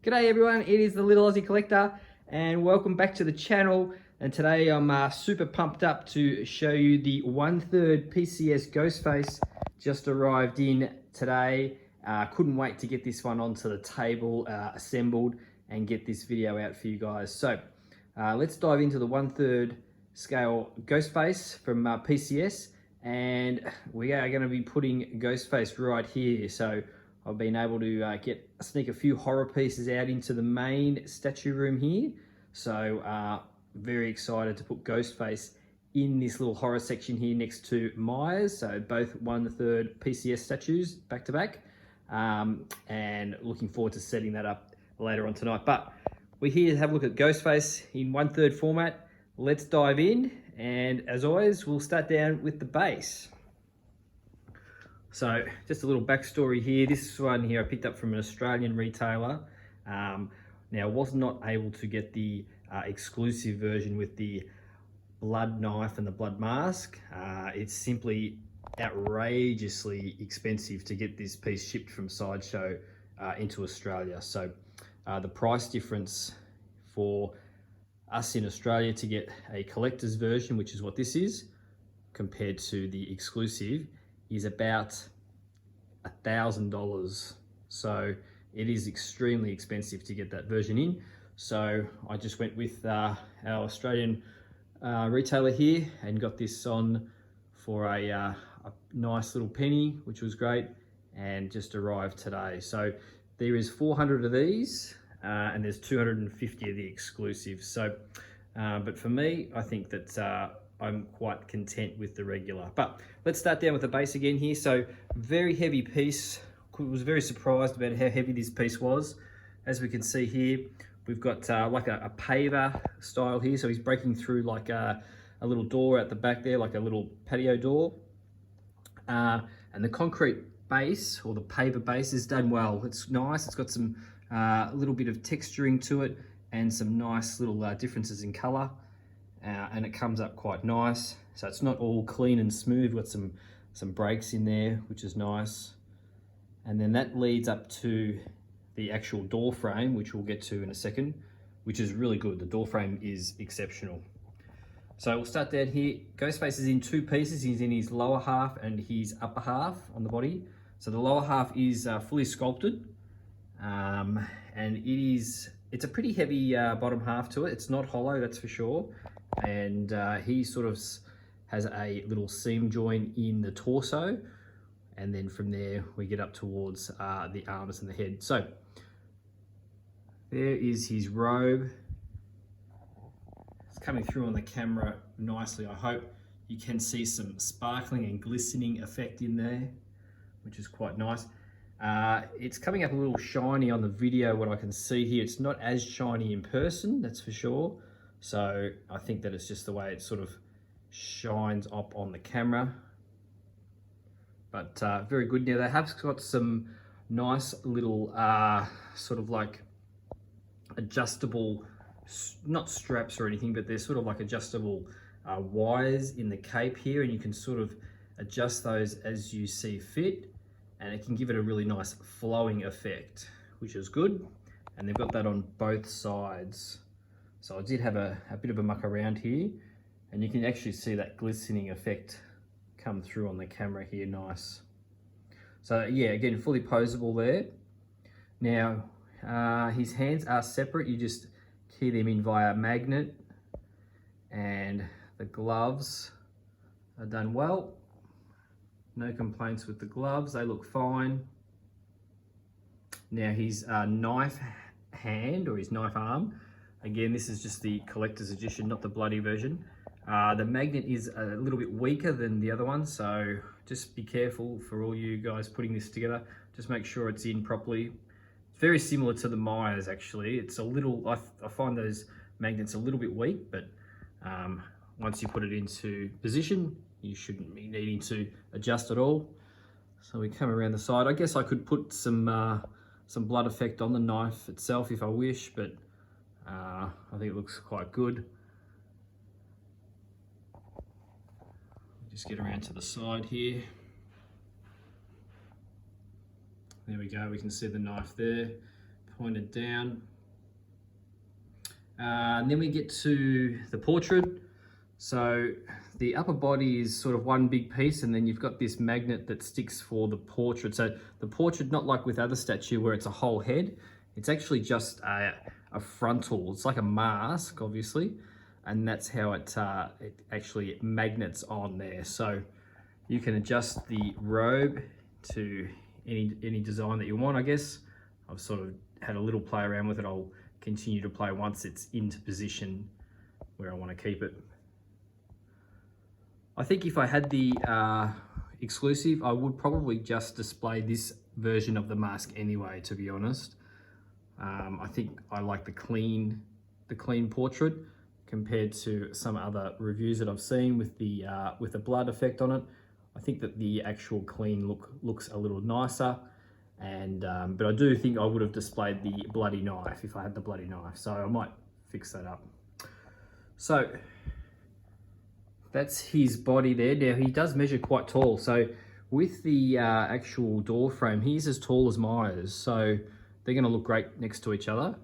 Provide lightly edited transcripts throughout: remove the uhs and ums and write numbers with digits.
G'day everyone, it is the Little Aussie Collector and welcome back to the channel. And today I'm super pumped up to show you the 1/3 PCS Ghostface. Just arrived in today. Couldn't wait to get this one onto the table, assembled, and get this video out for you guys. So let's dive into the 1/3 scale Ghostface from PCS, and we are going to be putting Ghostface right here. So I've been able to sneak a few horror pieces out into the main statue room here. So very excited to put Ghostface in this little horror section here next to Myers. So both 1/3 PCS statues back to back. And looking forward to setting that up later on tonight. But we're here to have a look at Ghostface in 1/3 format. Let's dive in. And as always, we'll start down with the base. So just a little backstory here. This one here I picked up from an Australian retailer. Now I was not able to get the exclusive version with the blood knife and the blood mask. It's simply outrageously expensive to get this piece shipped from Sideshow into Australia. So the price difference for us in Australia to get a collector's version, which is what this is, compared to the exclusive, is about $1,000. So it is extremely expensive to get that version in. So I just went with our Australian retailer here and got this on for a nice little penny, which was great, and just arrived today. So there is 400 of these and there's 250 of the exclusives. So but for me, I think that I'm quite content with the regular. But let's start down with the base again here. So very heavy piece. Was very surprised about how heavy this piece was. As we can see here, we've got like a paver style here. So he's breaking through like a little door at the back there, like a little patio door. And the concrete base, or the paver base, is done well. It's nice. It's got some little bit of texturing to it and some nice little differences in color. And it comes up quite nice. So it's not all clean and smooth. Got some breaks in there, which is nice. And then that leads up to the actual door frame, which we'll get to in a second, which is really good. The door frame is exceptional. So we'll start down here. Ghostface is in two pieces. He's in his lower half and his upper half on the body. So the lower half is fully sculpted, and it's a pretty heavy bottom half to it. It's not hollow, that's for sure. And he sort of has a little seam join in the torso, and then from there we get up towards the arms and the head. So there is his robe. It's coming through on the camera nicely. I hope you can see some sparkling and glistening effect in there, which is quite nice. It's coming up a little shiny on the video, what I can see here. It's not as shiny in person, that's for sure. So I think that it's just the way it sort of shines up on the camera. But very good. Now they have got some nice little sort of like adjustable, not straps or anything, but they're sort of like adjustable wires in the cape here, and you can sort of adjust those as you see fit, and it can give it a really nice flowing effect, which is good. And they've got that on both sides. So I did have a bit of a muck around here, and you can actually see that glistening effect come through on the camera here, nice. So yeah, again, fully posable there. Now, his hands are separate. You just key them in via magnet, and the gloves are done well. No complaints with the gloves, they look fine. Now his knife hand, or his knife arm, again, this is just the collector's edition, not the bloody version. The magnet is a little bit weaker than the other one, so just be careful for all you guys putting this together. Just make sure it's in properly. It's very similar to the Myers, actually. It's a little, I find those magnets a little bit weak, but once you put it into position, you shouldn't be needing to adjust at all. So we come around the side. I guess I could put some blood effect on the knife itself if I wish, but I think it looks quite good. Just get around to the side here. There we go, we can see the knife there. pointed down. And then we get to the portrait. So the upper body is sort of one big piece, and then you've got this magnet that sticks for the portrait. So the portrait, not like with other statue where it's a whole head, it's actually just a frontal. It's like a mask, obviously, and that's how it actually magnets on there. So you can adjust the robe to any design that you want, I guess. I've sort of had a little play around with it. I'll continue to play once it's into position where I want to keep it. I think if I had the exclusive, I would probably just display this version of the mask anyway, to be honest. I think I like the clean portrait compared to some other reviews that I've seen with the blood effect on it. I think that the actual clean look looks a little nicer, and but I do think I would have displayed the bloody knife if I had the bloody knife, so I might fix that up. So that's his body there. Now he does measure quite tall, so with the actual door frame, he's as tall as Myers, so they're going to look great next to each other.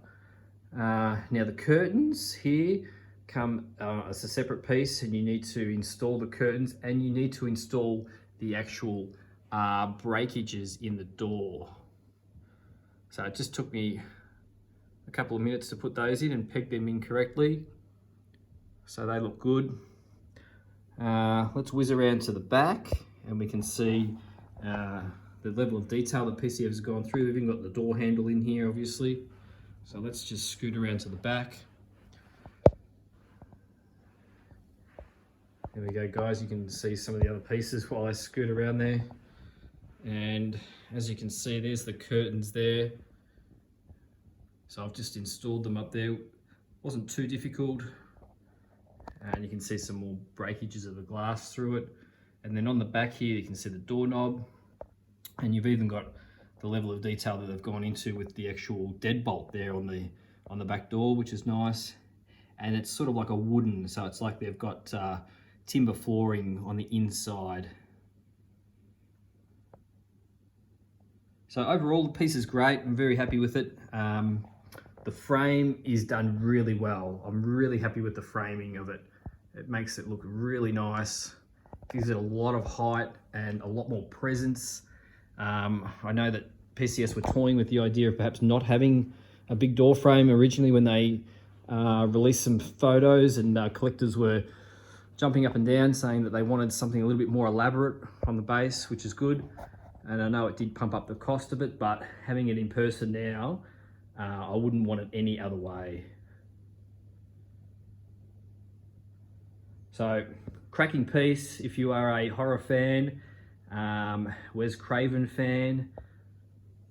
Now the curtains here come as a separate piece, and you need to install the curtains, and you need to install the actual breakages in the door. So it just took me a couple of minutes to put those in and peg them in correctly, so they look good. Let's whiz around to the back, and we can see the level of detail that PCS has gone through. We've even got the door handle in here, obviously. So let's just scoot around to the back. There we go, guys. You can see some of the other pieces while I scoot around there. And as you can see, there's the curtains there. So I've just installed them up there. Wasn't too difficult. And you can see some more breakages of the glass through it. And then on the back here, you can see the doorknob. And you've even got the level of detail that they've gone into with the actual deadbolt there on the back door, which is nice. And it's sort of like a wooden, so it's like they've got timber flooring on the inside. So overall, the piece is great. I'm very happy with it. The frame is done really well. I'm really happy with the framing of it. It makes it look really nice. Gives it a lot of height and a lot more presence. I know that PCS were toying with the idea of perhaps not having a big door frame originally when they released some photos, and collectors were jumping up and down saying that they wanted something a little bit more elaborate on the base, which is good. And I know it did pump up the cost of it, but having it in person now, I wouldn't want it any other way. So, cracking piece if you are a horror fan, Wes Craven fan.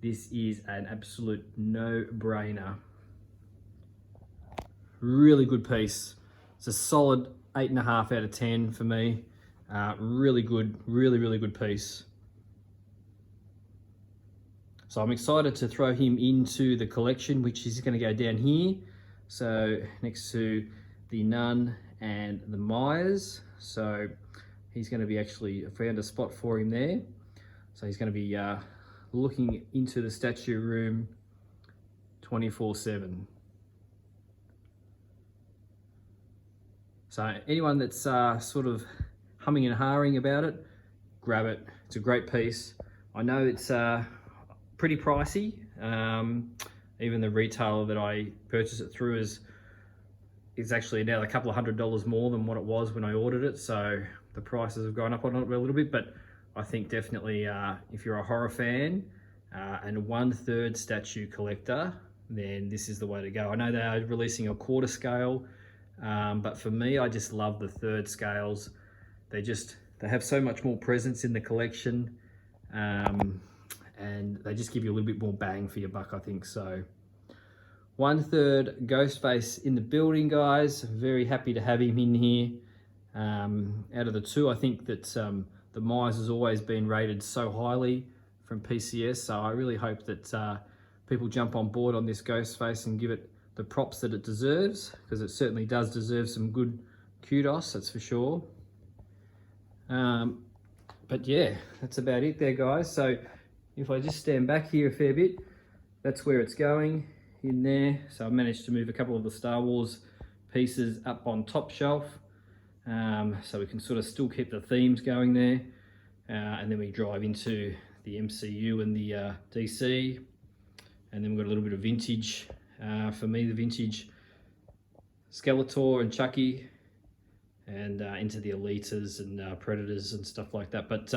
This is an absolute no-brainer. Really good piece. It's a solid 8.5 out of 10 for me. Really good, really good piece. So I'm excited to throw him into the collection, which is going to go down here. So next to the Nun and the Myers. So he's going to be actually, I found a spot for him there. So he's going to be looking into the statue room 24/7. So anyone that's sort of humming and hawing about it, grab it. It's a great piece. I know it's pretty pricey. Even the retailer that I purchased it through is actually now a couple of $100 more than what it was when I ordered it. So the prices have gone up on it a little bit, but I think definitely if you're a horror fan and a 1/3 statue collector, then this is the way to go. I know they are releasing a quarter scale, but for me, I just love the 1/3 scales. They have so much more presence in the collection, and they just give you a little bit more bang for your buck, I think. So 1/3 Ghostface in the building, guys. Very happy to have him in here. Out of the two, I think that the Myers has always been rated so highly from PCS, so I really hope that people jump on board on this Ghostface and give it the props that it deserves, because it certainly does deserve some good kudos, that's for sure. But yeah, that's about it there, guys. So if I just stand back here a fair bit, that's where it's going in there. So I managed to move a couple of the Star Wars pieces up on top shelf, so we can sort of still keep the themes going there. And then we drive into the MCU and the DC, and then we've got a little bit of vintage. For me, the vintage Skeletor and Chucky, and into the Elitas and Predators and stuff like that. But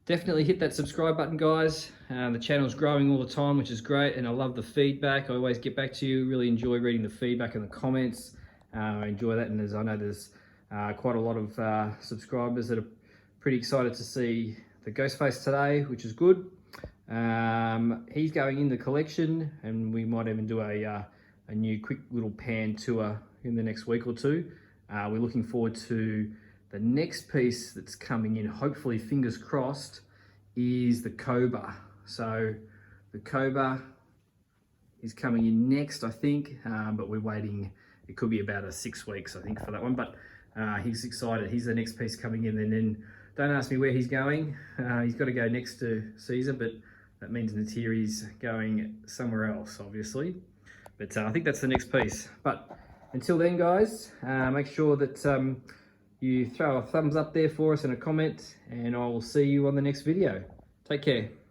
definitely hit that subscribe button, guys. The channel's growing all the time, which is great, and I love the feedback. I always get back to you. Really enjoy reading the feedback and the comments. I enjoy that, and I know there's quite a lot of subscribers that are pretty excited to see the Ghostface today, which is good. He's going in the collection, and we might even do a new quick little pan tour in the next week or two. We're looking forward to the next piece that's coming in, hopefully, fingers crossed, is the Cobra. So the Cobra is coming in next, I think, but we're waiting. It could be about 6 weeks, I think, for that one, but he's excited. He's the next piece coming in, and then don't ask me where he's going. He's got to go next to Caesar, but that means Natiri's going somewhere else, obviously. But I think that's the next piece. But until then, guys, make sure that you throw a thumbs up there for us and a comment, and I will see you on the next video. Take care.